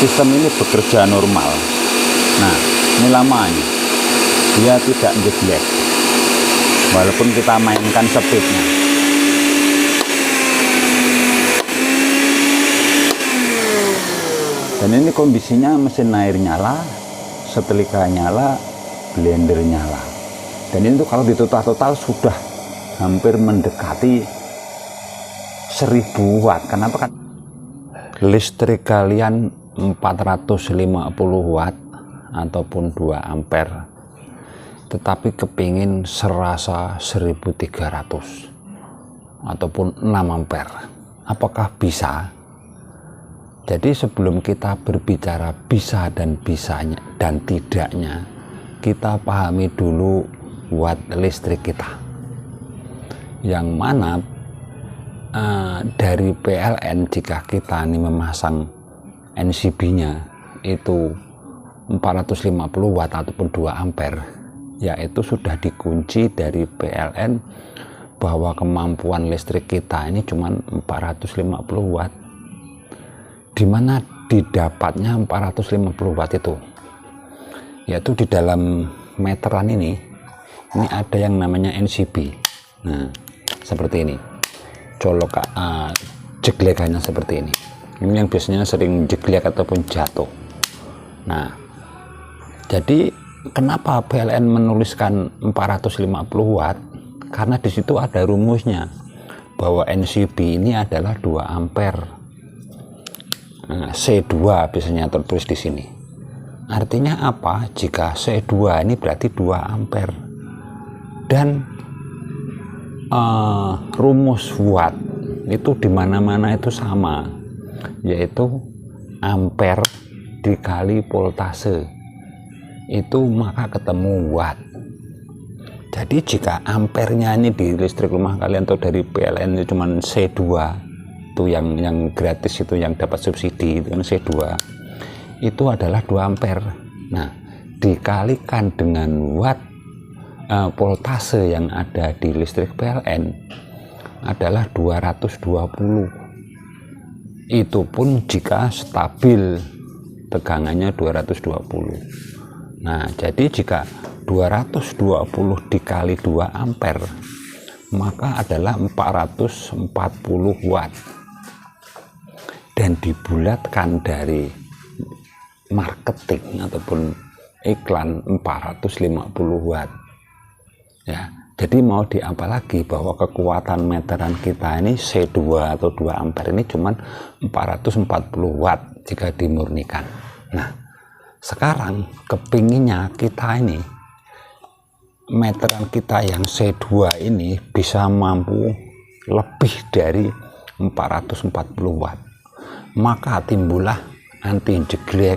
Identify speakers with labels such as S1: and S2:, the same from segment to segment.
S1: sistem ini bekerja normal. Nah, ini lamanya dia tidak jeglek walaupun kita mainkan speednya. Dan ini kondisinya mesin air nyala, setrika nyala, blender nyala. Dan itu kalau ditotal-total sudah hampir mendekati 1000 watt. Kenapa? Kan listrik kalian 450 watt ataupun 2 ampere, tetapi kepingin serasa 1300 ataupun 6 ampere. Apakah bisa? Jadi sebelum kita berbicara bisa dan bisanya dan tidaknya, kita pahami dulu watt listrik kita, yang mana dari PLN jika kita ini memasang NCB-nya itu 450 watt ataupun 2 ampere, yaitu sudah dikunci dari PLN bahwa kemampuan listrik kita ini cuma 450 watt. Di mana didapatnya 450 watt itu? Yaitu di dalam meteran ini ada yang namanya NCB. Nah, seperti ini. Colok jeglekannya seperti ini. Ini yang biasanya sering jeglek ataupun jatuh. Nah, jadi kenapa PLN menuliskan 450 watt? Karena di situ ada rumusnya bahwa NCB ini adalah 2 ampere. Nah, C2 biasanya tertulis di sini. Artinya apa? Jika C2 ini berarti 2 ampere. Dan rumus watt itu di mana-mana itu sama, yaitu ampere dikali voltase. Itu maka ketemu watt. Jadi jika ampernya ini di listrik rumah kalian atau dari PLN itu cuma C2, itu yang gratis, itu yang dapat subsidi itu kan C2, itu adalah 2 ampere. Nah, dikalikan dengan watt voltase yang ada di listrik PLN adalah 220. Itu pun jika stabil tegangannya 220. Nah, jadi jika 220 dikali 2 ampere maka adalah 440 watt. Dan dibulatkan dari marketing ataupun iklan 450 watt. Ya, jadi mau diapa lagi bahwa kekuatan meteran kita ini C2 atau 2 ampere ini cuma 440 watt jika dimurnikan. Nah, sekarang kepinginnya kita ini meteran kita yang C2 ini bisa mampu lebih dari 440 watt. Maka timbullah anti jeglek,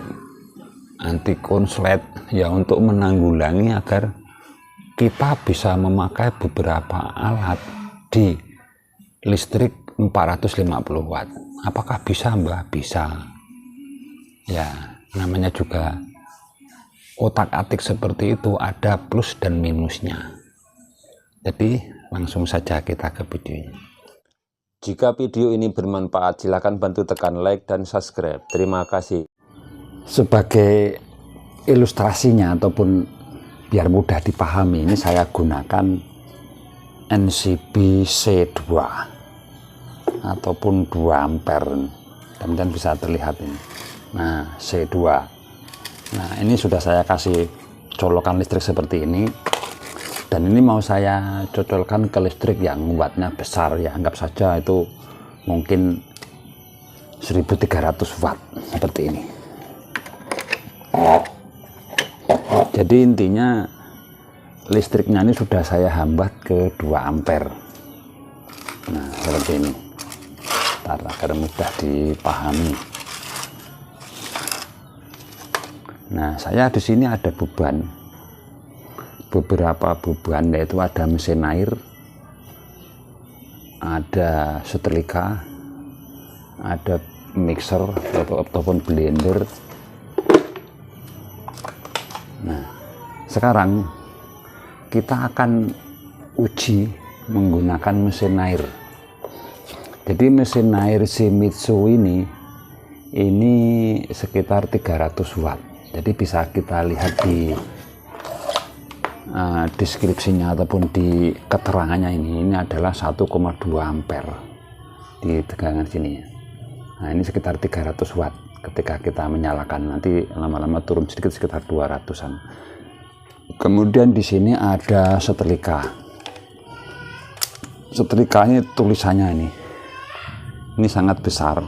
S1: anti konslet ya, untuk menanggulangi agar kita bisa memakai beberapa alat di listrik 450 watt. Apakah bisa, Mbak? Bisa. Ya, namanya juga otak-atik seperti itu, ada plus dan minusnya. Jadi langsung saja kita ke videonya. Jika video ini bermanfaat, silakan bantu tekan like dan subscribe. Terima kasih. Sebagai ilustrasinya ataupun biar mudah dipahami, ini saya gunakan NCB C2 ataupun 2 ampere. Teman-teman bisa terlihat ini. Nah, C2. Nah, ini sudah saya kasih colokan listrik seperti ini. Dan ini mau saya cocolkan ke listrik yang wattnya besar ya, anggap saja itu mungkin 1300 watt seperti ini. Jadi intinya listriknya ini sudah saya hambat ke 2 ampere. Nah, seperti ini. Agar mudah dipahami. Nah, saya di sini ada beban. Beberapa beban, yaitu ada mesin air, ada setrika, ada mixer ataupun blender. Nah, sekarang kita akan uji menggunakan mesin air. Jadi mesin air Shimizu ini sekitar 300 watt. Jadi bisa kita lihat di deskripsinya ataupun di keterangannya, ini adalah 1,2 ampere di tegangan sini. Nah, ini sekitar 300 watt ketika kita menyalakan, nanti lama-lama turun sedikit sekitar 200-an. Kemudian di sini ada setrika. Setrika ini tulisannya ini sangat besar,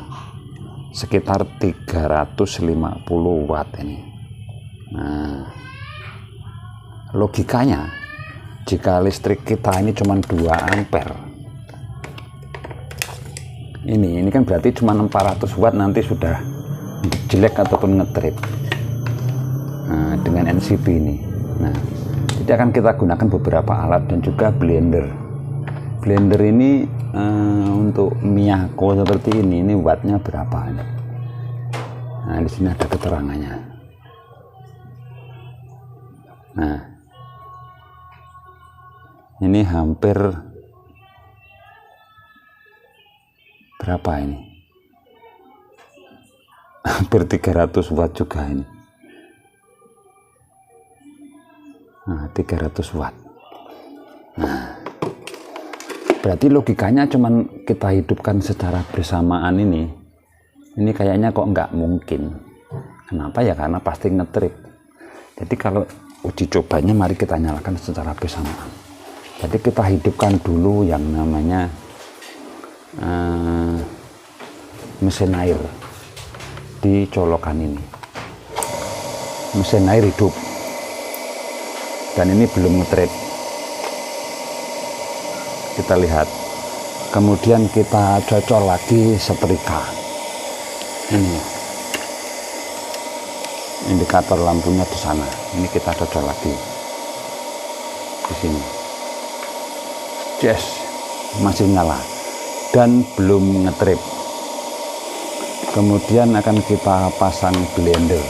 S1: sekitar 350 watt ini. Nah, logikanya jika listrik kita ini cuma 2 ampere, ini kan berarti cuma 400 watt nanti sudah jelek ataupun ngetrip. Nah, dengan NCB ini, nah, jadi akan kita gunakan beberapa alat dan juga blender. Blender ini untuk Miyako seperti ini wattnya berapa ini? Nah, di sini ada keterangannya. Nah, ini hampir berapa ini? Hampir 300 watt juga ini. Nah, 300 watt. Nah, berarti logikanya cuman kita hidupkan secara bersamaan ini kayaknya kok nggak mungkin. Kenapa ya? Karena pasti ngetrip. Jadi kalau uji cobanya, mari kita nyalakan secara bersamaan. Jadi kita hidupkan dulu yang namanya mesin air di colokan ini. Mesin air hidup dan ini belum ngetrip. Kita lihat, kemudian kita cocok lagi setrika. Ini indikator lampunya di sana. Ini kita cocok lagi di sini. Yes, masih nyala dan belum ngetrip. Kemudian akan kita pasang blender.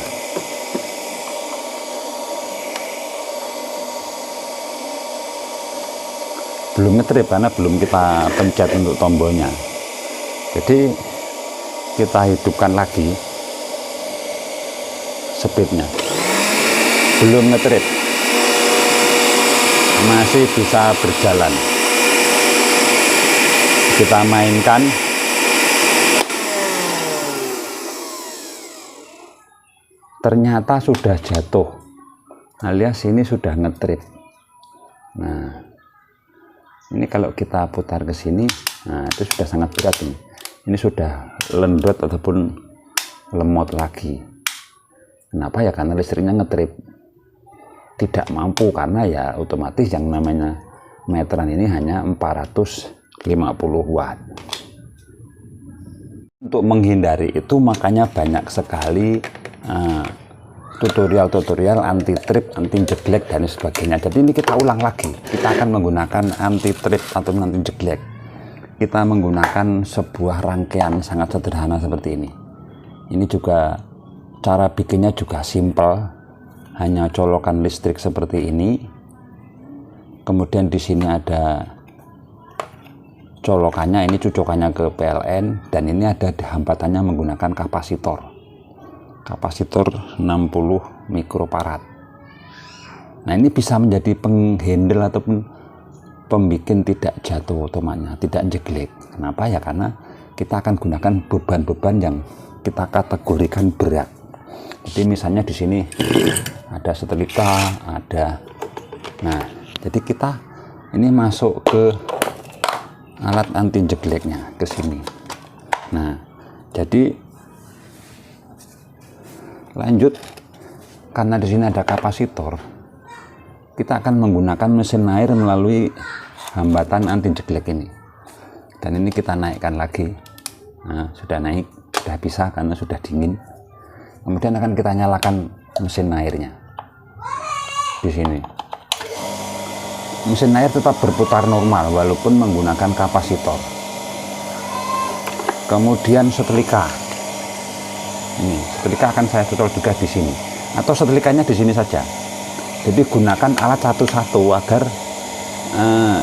S1: Belum ngetrip karena belum kita pencet untuk tombolnya. Jadi kita hidupkan lagi speednya, belum ngetrip, masih bisa berjalan. Kita mainkan, ternyata sudah jatuh, alias ini sudah ngetrip. Nah, ini kalau kita putar ke sini, nah itu sudah sangat berat ini. Ini sudah lendot ataupun lemot lagi. Kenapa ya? Karena listriknya ngetrip, tidak mampu, karena ya otomatis yang namanya meteran ini hanya 450 watt. Untuk menghindari itu makanya banyak sekali tutorial-tutorial anti trip, anti jeglek dan sebagainya. Jadi ini kita ulang lagi, kita akan menggunakan anti trip atau anti jeglek. Kita menggunakan sebuah rangkaian sangat sederhana seperti ini. Ini juga cara bikinnya juga simple, hanya colokan listrik seperti ini. Kemudian di sini ada colokannya, ini cocokannya ke PLN, dan ini ada hambatannya menggunakan kapasitor 60 mikrofarad. Nah, ini bisa menjadi penghandle ataupun pembikin tidak jatuh otomatnya, tidak jeglek. Kenapa ya? Karena kita akan gunakan beban-beban yang kita kategorikan berat. Jadi misalnya di sini ada setrika, ada. Nah, jadi kita ini masuk ke alat anti jegleknya ke sini. Nah, jadi lanjut, karena di sini ada kapasitor, kita akan menggunakan mesin air melalui hambatan anti jeglek ini. Dan ini kita naikkan lagi. Nah, sudah naik, sudah bisa karena sudah dingin. Kemudian akan kita nyalakan mesin airnya di sini. Mesin air tetap berputar normal walaupun menggunakan kapasitor. Kemudian setrika. Ini setrika akan saya cocok juga di sini, atau setrikanya di sini saja. Jadi gunakan alat satu-satu agar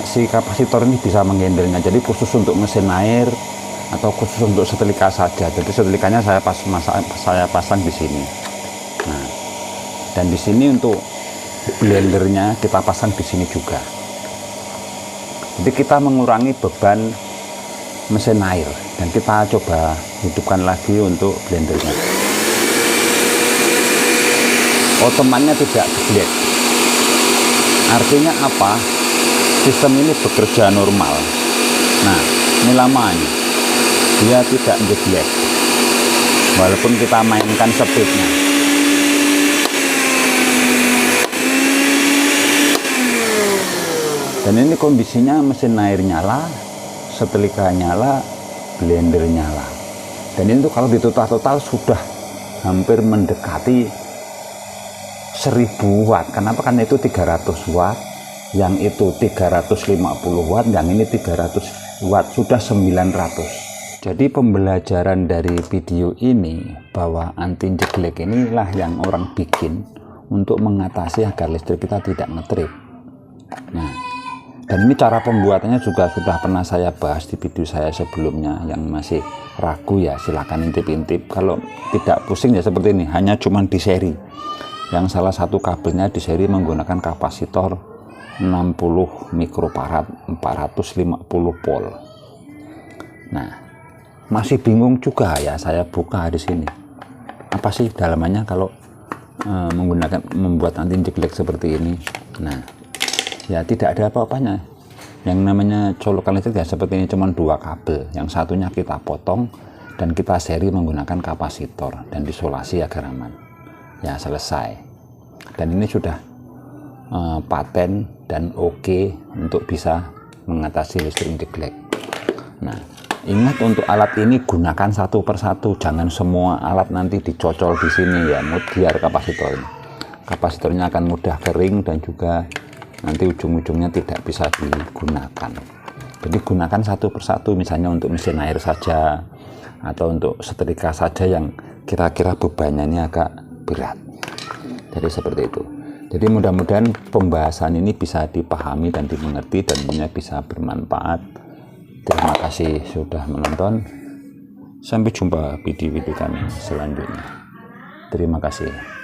S1: si kapasitor ini bisa menghandlenya. Jadi khusus untuk mesin air, atau khusus untuk setrika saja. Jadi setrikanya saya pasang di sini. Nah, dan di sini untuk blendernya kita pasang di sini juga. Jadi kita mengurangi beban mesin air, dan kita coba hidupkan lagi untuk blendernya. Otomatnya tidak jeglek. Artinya apa? Sistem ini bekerja normal. Nah, ini lamanya dia tidak jeglek walaupun kita mainkan speednya. Dan ini kondisinya mesin air nyala, setrika nyala, blender nyala. Dan itu kalau ditotal sudah hampir mendekati 1000 watt. Kenapa? Karena itu 300 watt, yang itu 350 watt, yang ini 300 watt, sudah 900. Jadi pembelajaran dari video ini bahwa anti jeglek inilah yang orang bikin untuk mengatasi agar listrik kita tidak ngetrip. Nah, dan ini cara pembuatannya juga sudah pernah saya bahas di video saya sebelumnya. Yang masih ragu ya silakan intip-intip. Kalau tidak pusing ya seperti ini, hanya cuman di seri. Yang salah satu kabelnya di seri menggunakan kapasitor 60 mikrofarad 450 volt. Nah, masih bingung juga ya saya buka di sini. Apa sih dalamannya kalau membuat anti jeglek seperti ini? Nah, ya tidak ada apa-apanya. Yang namanya colokan listrik ya seperti ini, cuma 2 kabel. Yang satunya kita potong dan kita seri menggunakan kapasitor dan isolasi agar aman. Ya selesai. Dan ini sudah paten dan oke untuk bisa mengatasi listrik jeglek. Nah, ingat untuk alat ini gunakan satu persatu, jangan semua alat nanti dicocol di sini ya, biar kapasitornya. Kapasitornya akan mudah kering dan juga nanti ujung-ujungnya tidak bisa digunakan. Jadi gunakan satu persatu, misalnya untuk mesin air saja atau untuk setrika saja yang kira-kira bebannya ini agak berat. Jadi seperti itu. Jadi mudah-mudahan pembahasan ini bisa dipahami dan dimengerti dan bisa bermanfaat. Terima kasih sudah menonton. Sampai jumpa video-video kami selanjutnya. Terima kasih.